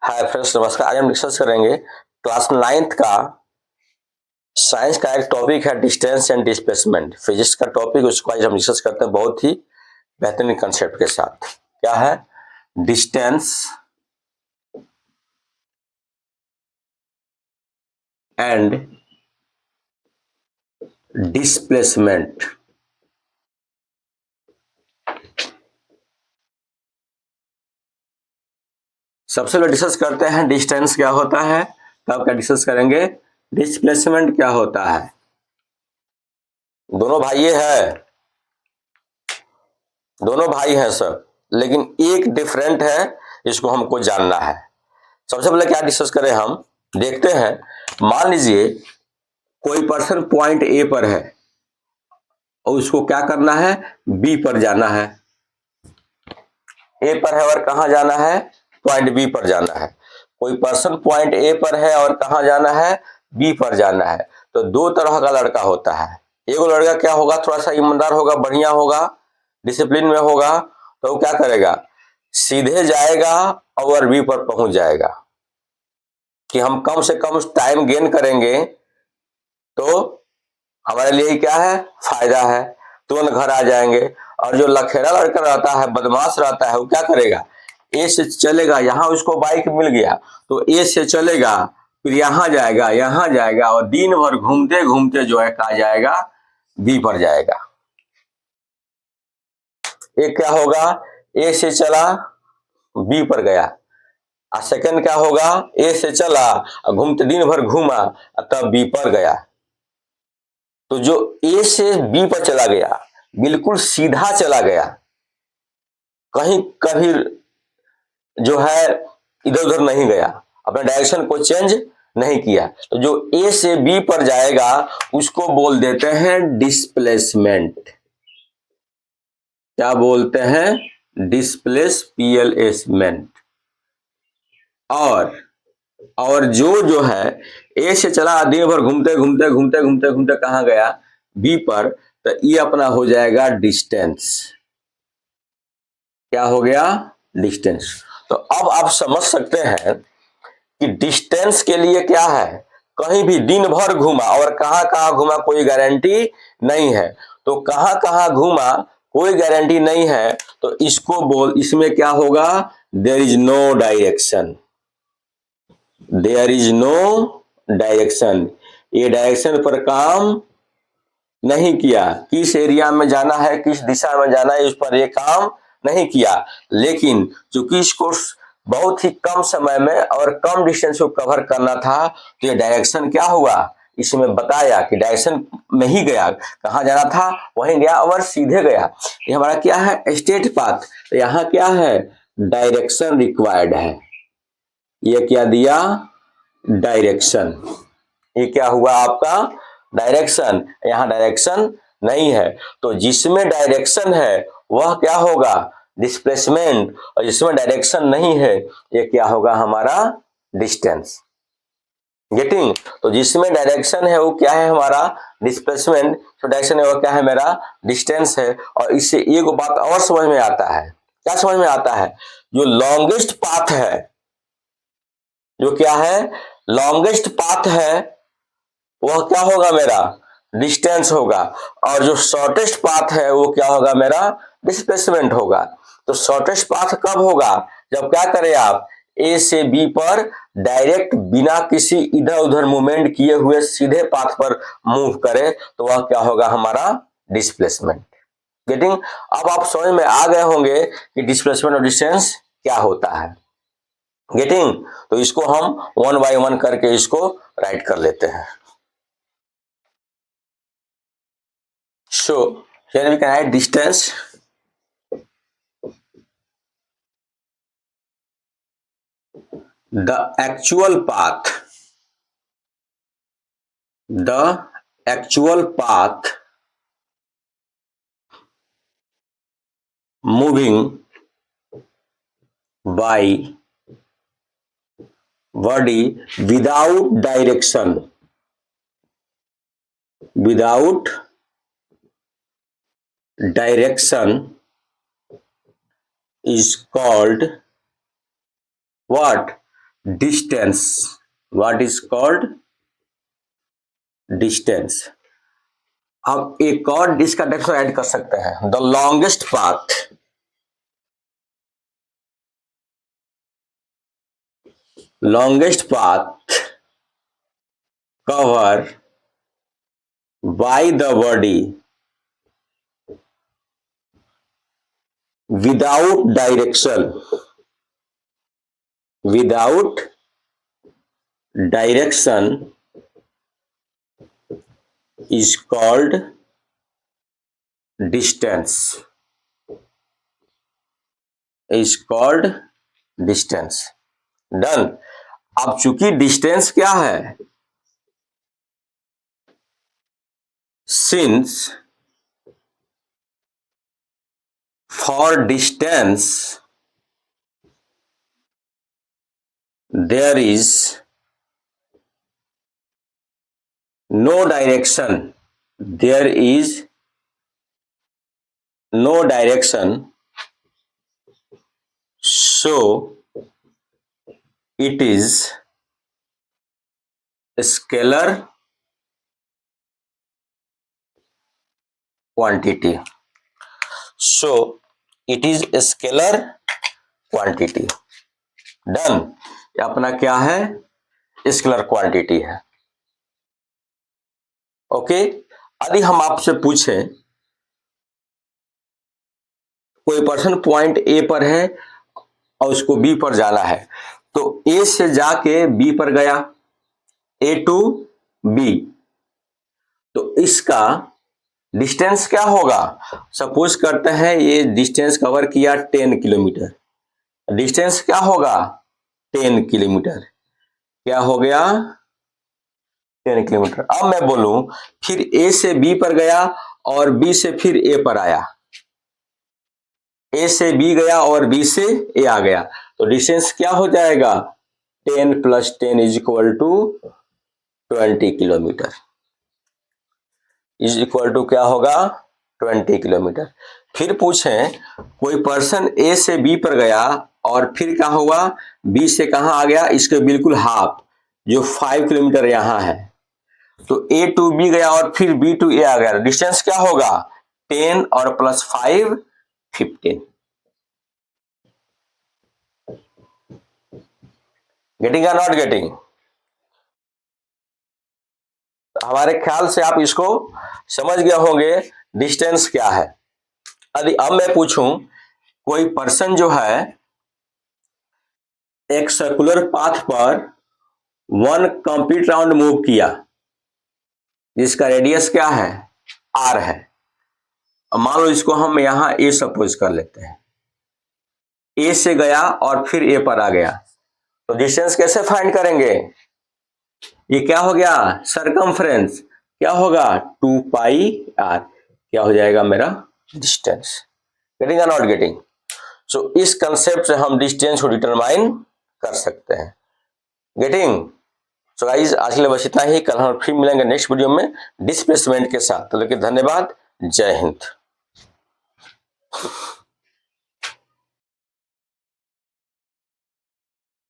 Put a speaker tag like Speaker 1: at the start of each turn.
Speaker 1: Hi friends, नमस्कार। आज हम डिस्कस करेंगे क्लास 9th का साइंस का एक टॉपिक है डिस्टेंस एंड डिस्प्लेसमेंट। फिजिक्स का टॉपिक, उसको आज हम डिस्कस करते हैं बहुत ही बेहतरीन कंसेप्ट के साथ। क्या है? Distance and displacement. सबसे पहले डिस्कस करते हैं डिस्टेंस क्या होता है, तब क्या डिस्कस करेंगे डिस्प्लेसमेंट क्या होता है। दोनों भाई हैं सर, लेकिन एक डिफरेंट है, इसको हमको जानना है। सबसे पहले क्या डिस्कस करें, हम देखते हैं। मान लीजिए कोई पर्सन पॉइंट ए पर है और उसको क्या करना है, बी पर जाना है। ए पर है और कहां जाना है, पॉइंट बी पर जाना है। कोई पर्सन पॉइंट ए पर है और कहां जाना है, बी पर जाना है। तो दो तरह का लड़का होता है। एगो लड़का क्या होगा, थोड़ा सा ईमानदार होगा, बढ़िया होगा, डिसिप्लिन में होगा, तो वो क्या करेगा, सीधे जाएगा और बी पर पहुंच जाएगा कि हम कम से कम टाइम गेन करेंगे, तो हमारे लिए क्या है, फायदा है, तुरंत घर आ जाएंगे। और जो लखेड़ा लड़का रहता है, बदमाश रहता है, वो क्या करेगा, ए से चलेगा, यहाँ उसको बाइक मिल गया तो ए से चलेगा, फिर यहाँ जाएगा और दिन भर घूमते घूमते जो है कहा जाएगा, बी पर जाएगा। एक क्या होगा, ए से चला बी पर गया, और सेकंड क्या होगा, ए से चला घूमते दिन भर घूमा तब बी पर गया। तो जो ए से बी पर चला गया, बिल्कुल सीधा चला गया, कहीं कभी जो है इधर उधर नहीं गया, अपने डायरेक्शन को चेंज नहीं किया। तो जो ए से बी पर जाएगा उसको बोल देते हैं डिस्प्लेसमेंट। क्या बोलते हैं, डिस्प्लेसमेंट। और जो है ए से चला, दिन भर घूमते घूमते घूमते घूमते घूमते कहां गया, बी पर, तो ये अपना हो जाएगा डिस्टेंस। क्या हो गया, डिस्टेंस। तो अब आप समझ सकते हैं कि डिस्टेंस के लिए क्या है, कहीं भी दिन भर घूमा और कहां कहां घूमा कोई गारंटी नहीं है। तो कहां कहां घूमा कोई गारंटी नहीं है, तो इसमें क्या होगा, there is no direction. There is no direction, ये डायरेक्शन पर काम नहीं किया, किस एरिया में जाना है, किस दिशा में जाना है, उस पर ये काम नहीं किया। लेकिन चूंकि इसको बहुत ही कम समय में और कम डिस्टेंस को कवर करना था, तो ये डायरेक्शन क्या हुआ, इसमें बताया कि डायरेक्शन में ही गया, कहाँ जाना था वहीं गया और सीधे गया। ये हमारा क्या है, स्ट्रेट पाथ। तो यहाँ क्या है, डायरेक्शन रिक्वायर्ड है। ये क्या दिया, डायरेक्शन। ये क्या हुआ आपका, डायरेक्शन। यहाँ डायरेक्शन नहीं है, तो जिसमें डायरेक्शन है वह क्या होगा, डिस्प्लेसमेंट। और जिसमें डायरेक्शन नहीं है ये क्या होगा, हमारा डिस्टेंस। गेटिंग। तो जिसमें डायरेक्शन है वो क्या है, हमारा डिस्प्लेसमेंट। तो डायरेक्शन है वो क्या है, मेरा डिस्टेंस है। और इससे एक बात और समझ में आता है, क्या समझ में आता है, जो लॉन्गेस्ट पाथ है, जो क्या है, लॉन्गेस्ट पाथ है, वह क्या होगा, मेरा डिस्टेंस होगा। और जो शॉर्टेस्ट पाथ है वो क्या होगा, मेरा डिस्प्लेसमेंट होगा। तो शॉर्टेस्ट पाथ कब होगा, जब क्या करें आप, ए से बी पर डायरेक्ट बिना किसी इधर उधर मूवमेंट किए हुए सीधे पाथ पर मूव करें, तो वह क्या होगा, हमारा डिस्प्लेसमेंट। गेटिंग। अब आप समझ में आ गए होंगे कि डिस्प्लेसमेंट और डिस्टेंस क्या होता है। गेटिंग। तो इसको हम वन बाय वन करके इसको राइट कर लेते हैं। So here we can write distance. The actual path. The actual path moving by body without direction. Without direction is called what? Distance, what is called distance. अब एक और इसका definition add कर सकते हैं, the longest path, longest path covered by the body without direction is called distance, done. अब चूंकि distance क्या है, since for distance there is no direction, so it is scalar quantity, done. ये अपना क्या है, स्केलर क्वांटिटी है। Okay, यदि हम आपसे पूछें कोई पर्सन पॉइंट ए पर है और उसको बी पर जाना है, तो ए से जाके बी पर गया, ए टू बी, तो इसका डिस्टेंस क्या होगा। सपोज करते हैं ये डिस्टेंस कवर किया 10 किलोमीटर, डिस्टेंस क्या होगा 10 किलोमीटर, क्या हो गया 10 किलोमीटर। अब मैं बोलूं फिर ए से बी पर गया और बी से फिर ए पर आया, ए से बी गया और बी से ए आ गया, तो डिस्टेंस क्या हो जाएगा 10 + 10 = 20 किलोमीटर, क्या होगा 20 किलोमीटर। फिर पूछें कोई पर्सन ए से बी पर गया और फिर क्या हुआ बी से कहां आ गया, इसके बिल्कुल हाफ, जो 5 किलोमीटर यहां है, तो ए टू बी गया और फिर बी टू ए आ गया, डिस्टेंस क्या होगा 10 और +5 15। गेटिंग या नॉट गेटिंग। हमारे ख्याल से आप इसको समझ गए होंगे डिस्टेंस क्या है। यदि अब मैं पूछूं कोई पर्सन जो है एक सर्कुलर पाथ पर 1 कंप्लीट राउंड मूव किया, जिसका रेडियस क्या है r है, मान लो इसको हम यहां a सपोज कर लेते हैं, a से गया और फिर a पर आ गया, तो डिस्टेंस कैसे फाइंड करेंगे, ये क्या हो गया सरकमफ्रेंस, क्या होगा 2πr, क्या हो जाएगा मेरा डिस्टेंस। गेटिंग या नॉट गेटिंग। सो इस कंसेप्ट से हम डिस्टेंस को डिटरमाइन कर सकते हैं। गेटिंग। सो गाइस आज के लिए बस इतना ही, कल हम फिर मिलेंगे नेक्स्ट वीडियो में डिस्प्लेसमेंट के साथ। तो धन्यवाद, जय हिंद।